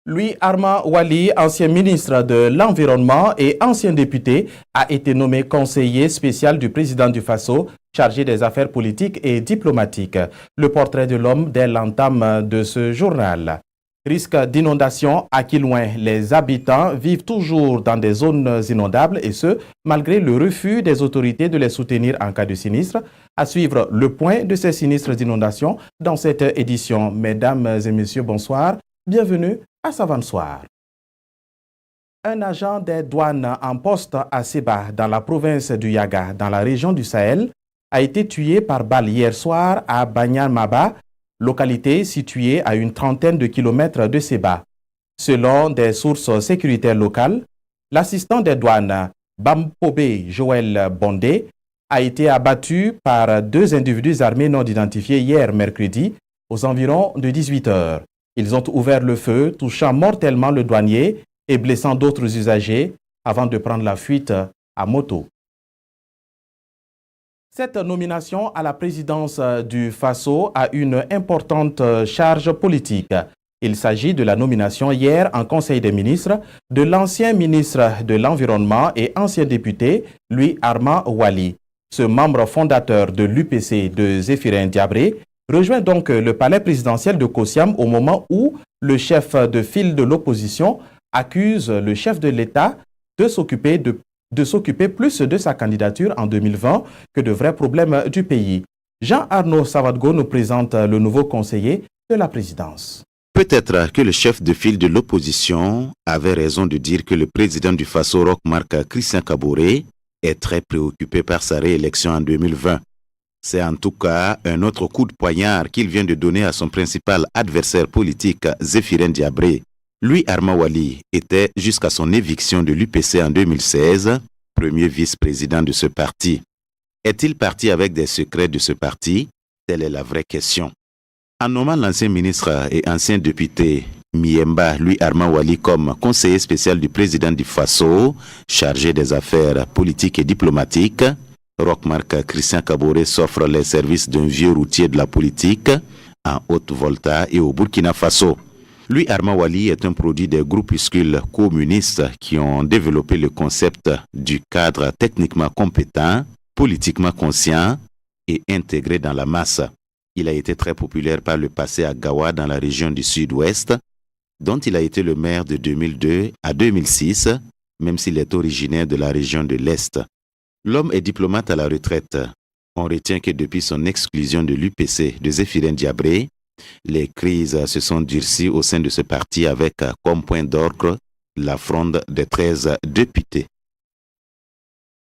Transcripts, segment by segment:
Louis Armand Ouali, ancien ministre de l'Environnement et ancien député, a été nommé conseiller spécial du président du Faso, chargé des affaires politiques et diplomatiques. Le portrait de l'homme dès l'entame de ce journal. Risque d'inondation, à qui loin les habitants vivent toujours dans des zones inondables et ce, malgré le refus des autorités de les soutenir en cas de sinistre. À suivre le point de ces sinistres d'inondation dans cette édition. Mesdames et messieurs, bonsoir. Bienvenue à Savane Soir. Un agent des douanes en poste à Seba, dans la province du Yaga, dans la région du Sahel, a été tué par balle hier soir à Banyamaba, localité située à une trentaine de kilomètres de Seba. Selon des sources sécuritaires locales, l'assistant des douanes, Bampobe Joël Bondé, a été abattu par deux individus armés non identifiés hier mercredi aux environs de 18 heures. Ils ont ouvert le feu, touchant mortellement le douanier et blessant d'autres usagers avant de prendre la fuite à moto. Cette nomination à la présidence du Faso a une importante charge politique. Il s'agit de la nomination hier en Conseil des ministres de l'ancien ministre de l'Environnement et ancien député Louis Armand Ouali. Ce membre fondateur de l'UPC de Zéphirin Diabré rejoint donc le palais présidentiel de Kossiam au moment où le chef de file de l'opposition accuse le chef de l'État de s'occuper plus de sa candidature en 2020 que de vrais problèmes du pays. Jean-Arnaud Savadgo nous présente le nouveau conseiller de la présidence. Peut-être que le chef de file de l'opposition avait raison de dire que le président du Faso, Roch-Marc Christian Kaboré, est très préoccupé par sa réélection en 2020. C'est en tout cas un autre coup de poignard qu'il vient de donner à son principal adversaire politique, Zéphirin Diabré. Louis Armand Ouali était, jusqu'à son éviction de l'UPC en 2016, premier vice-président de ce parti. Est-il parti avec des secrets de ce parti? Telle est la vraie question. En nommant l'ancien ministre et ancien député Miemba Louis Armand Ouali comme conseiller spécial du président du Faso, chargé des affaires politiques et diplomatiques, Roch-Marc Christian Kaboré s'offre les services d'un vieux routier de la politique en Haute-Volta et au Burkina Faso. Louis Armand Ouali est un produit des groupuscules communistes qui ont développé le concept du cadre techniquement compétent, politiquement conscient et intégré dans la masse. Il a été très populaire par le passé à Gawa dans la région du Sud-Ouest, dont il a été le maire de 2002 à 2006, même s'il est originaire de la région de l'Est. L'homme est diplomate à la retraite. On retient que depuis son exclusion de l'UPC de Zéphirin Diabré, les crises se sont durcies au sein de ce parti avec comme point d'orgue la fronde des 13 députés.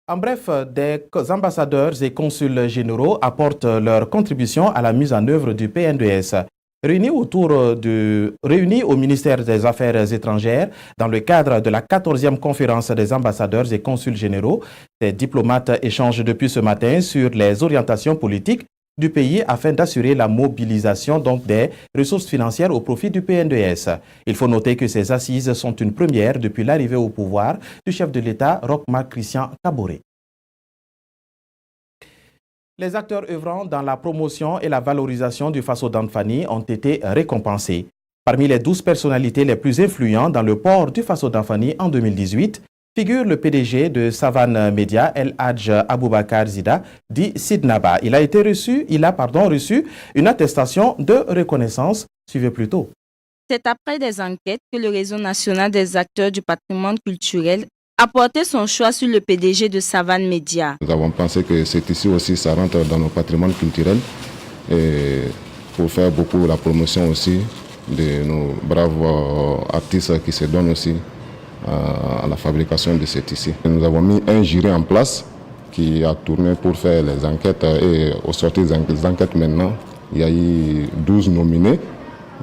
En bref, des ambassadeurs et consuls généraux apportent leur contribution à la mise en œuvre du PNDS. Réunis au ministère des Affaires étrangères dans le cadre de la 14e conférence des ambassadeurs et consuls généraux, ces diplomates échangent depuis ce matin sur les orientations politiques du pays afin d'assurer la mobilisation des ressources financières au profit du PNDS. Il faut noter que ces assises sont une première depuis l'arrivée au pouvoir du chef de l'État, Roch-Marc Christian Kaboré. Les acteurs œuvrant dans la promotion et la valorisation du Faso d'Anfani ont été récompensés. Parmi les 12 personnalités les plus influentes dans le port du Faso d'Anfani en 2018, figure le PDG de Savane Media, El Hadj Aboubakar Zida, dit Sidnaba. Il a reçu une attestation de reconnaissance. Suivez plutôt. C'est après des enquêtes que le réseau national des acteurs du patrimoine culturel a porté son choix sur le PDG de Savane Media. Nous avons pensé que c'est ici aussi, ça rentre dans nos patrimoines culturels et pour faire beaucoup la promotion aussi de nos braves artistes qui se donnent aussi à la fabrication de cet ici. Nous avons mis un jury en place qui a tourné pour faire les enquêtes et au sortir des enquêtes maintenant, il y a eu 12 nominés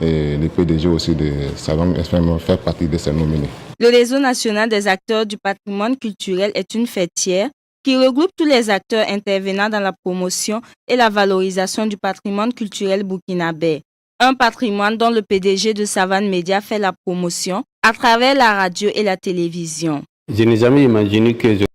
et le PDG aussi de Savane FM fait partie de ces nominés. Le réseau national des acteurs du patrimoine culturel est une fêtière qui regroupe tous les acteurs intervenant dans la promotion et la valorisation du patrimoine culturel burkinabé. Un patrimoine dont le PDG de Savane Media fait la promotion à travers la radio et la télévision. Je n'ai jamais imaginé que